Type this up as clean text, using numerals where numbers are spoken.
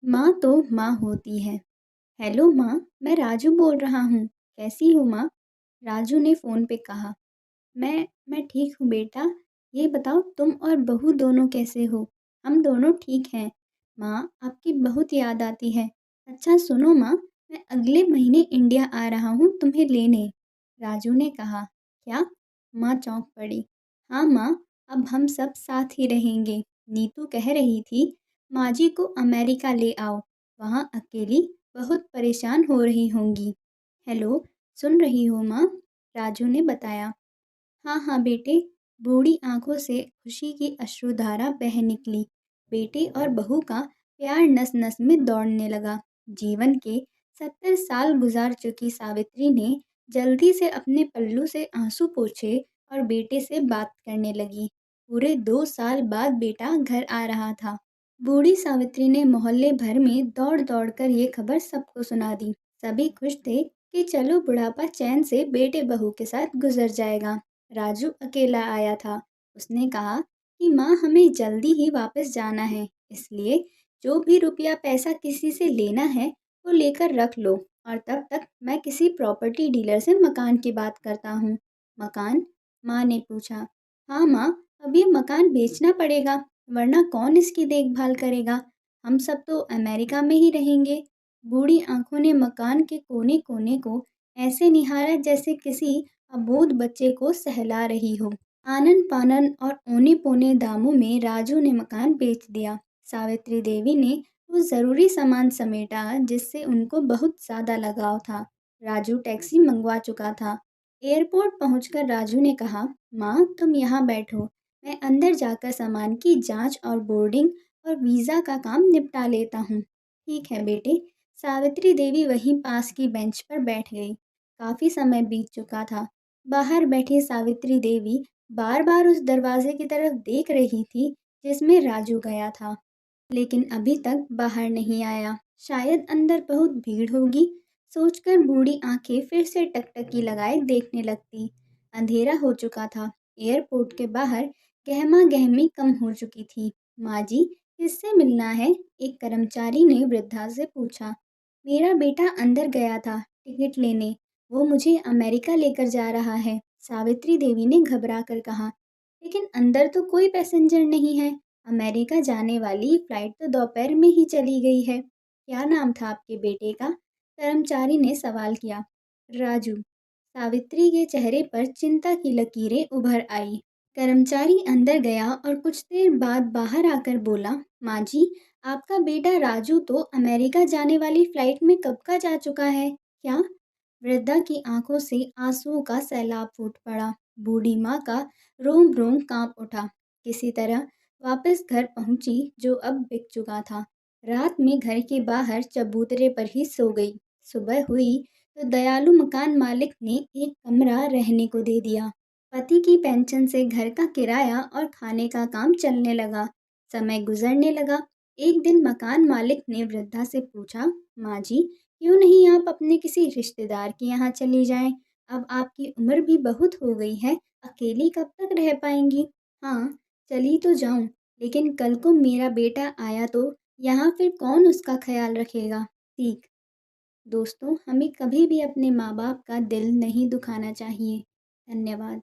माँ तो माँ होती है। हेलो माँ, मैं राजू बोल रहा हूँ। कैसी हो माँ? राजू ने फ़ोन पे कहा। मैं ठीक हूँ बेटा। ये बताओ तुम और बहू दोनों कैसे हो? हम दोनों ठीक हैं। माँ, आपकी बहुत याद आती है। अच्छा सुनो माँ, मैं अगले महीने इंडिया आ रहा हूँ तुम्हें लेने। राजू ने कहा। क्या? माँ चौंक पड़ी। हाँ माँ, अब हम सब साथ ही रहेंगे। नीतू कह रही थी माँ जी को अमेरिका ले आओ, वहाँ अकेली बहुत परेशान हो रही होंगी। हेलो, सुन रही हो माँ? राजू ने बताया। हाँ हाँ बेटे। बूढ़ी आंखों से खुशी की अश्रुधारा बह निकली। बेटे और बहू का प्यार नस नस में दौड़ने लगा। जीवन के 70 साल गुजार चुकी सावित्री ने जल्दी से अपने पल्लू से आंसू पोंछे और बेटे से बात करने लगी। पूरे 2 साल बाद बेटा घर आ रहा था। बूढ़ी सावित्री ने मोहल्ले भर में दौड़ दौड़ कर ये खबर सबको सुना दी। सभी खुश थे कि चलो बुढ़ापा चैन से बेटे बहू के साथ गुजर जाएगा। राजू अकेला आया था। उसने कहा कि माँ हमें जल्दी ही वापस जाना है, इसलिए जो भी रुपया पैसा किसी से लेना है वो लेकर रख लो और तब तक मैं किसी प्रॉपर्टी डीलर से मकान की बात करता हूँ। मकान? माँ ने पूछा। हाँ माँ, अब ये मकान बेचना पड़ेगा, वरना कौन इसकी देखभाल करेगा? हम सब तो अमेरिका में ही रहेंगे। बूढ़ी आंखों ने मकान के कोने कोने को ऐसे निहारा जैसे किसी अबोध बच्चे को सहला रही हो। आनन फानन और औने पौने दामों में राजू ने मकान बेच दिया। सावित्री देवी ने वो ज़रूरी सामान समेटा जिससे उनको बहुत ज़्यादा लगाव था। राजू टैक्सी मंगवा चुका था। एयरपोर्ट पहुंचकर राजू ने कहा, माँ तुम यहाँ बैठो, मैं अंदर जाकर सामान की जांच और बोर्डिंग और वीज़ा का काम निपटा लेता हूँ। ठीक है बेटे। सावित्री देवी वहीं पास की बेंच पर बैठ गई। काफ़ी समय बीत चुका था। बाहर बैठी सावित्री देवी बार बार उस दरवाजे की तरफ देख रही थी जिसमें राजू गया था, लेकिन अभी तक बाहर नहीं आया। शायद अंदर बहुत भीड़ होगी, सोचकर बूढ़ी आंखें फिर से टकटकी लगाए देखने लगती। अंधेरा हो चुका था। एयरपोर्ट के बाहर गहमा गहमी कम हो चुकी थी। माँ जी, किससे मिलना है? एक कर्मचारी ने वृद्धा से पूछा। मेरा बेटा अंदर गया था टिकट लेने, वो मुझे अमेरिका लेकर जा रहा है, सावित्री देवी ने घबरा कर कहा। लेकिन अंदर तो कोई पैसेंजर नहीं है। अमेरिका जाने वाली फ्लाइट तो दोपहर में ही चली गई है। क्या नाम था आपके बेटे का? कर्मचारी ने सवाल किया। राजू। सावित्री के चेहरे पर चिंता की लकीरें उभर आई। कर्मचारी अंदर गया और कुछ देर बाद बाहर आकर बोला, माँ जी, आपका बेटा राजू तो अमेरिका जाने वाली फ्लाइट में कब का जा चुका है। क्या? वृद्धा की आंखों से आंसुओं का सैलाब फूट पड़ा। बूढ़ी माँ का रोम रोम कांप उठा। किसी तरह वापस घर पहुंची जो अब बिक चुका था। रात में घर के बाहर चबूतरे पर ही सो गई। सुबह हुई तो दयालु मकान मालिक ने एक कमरा रहने को दे दिया। पति की पेंशन से घर का किराया और खाने का काम चलने लगा। समय गुजरने लगा। एक दिन मकान मालिक ने वृद्धा से पूछा, माँ जी, क्यों नहीं आप अपने किसी रिश्तेदार के यहाँ चली जाएं? अब आपकी उम्र भी बहुत हो गई है, अकेली कब तक रह पाएंगी? हाँ, चली तो जाऊं, लेकिन कल को मेरा बेटा आया तो यहाँ फिर कौन उसका ख्याल रखेगा? ठीक। दोस्तों, हमें कभी भी अपने माँ बाप का दिल नहीं दुखाना चाहिए। धन्यवाद।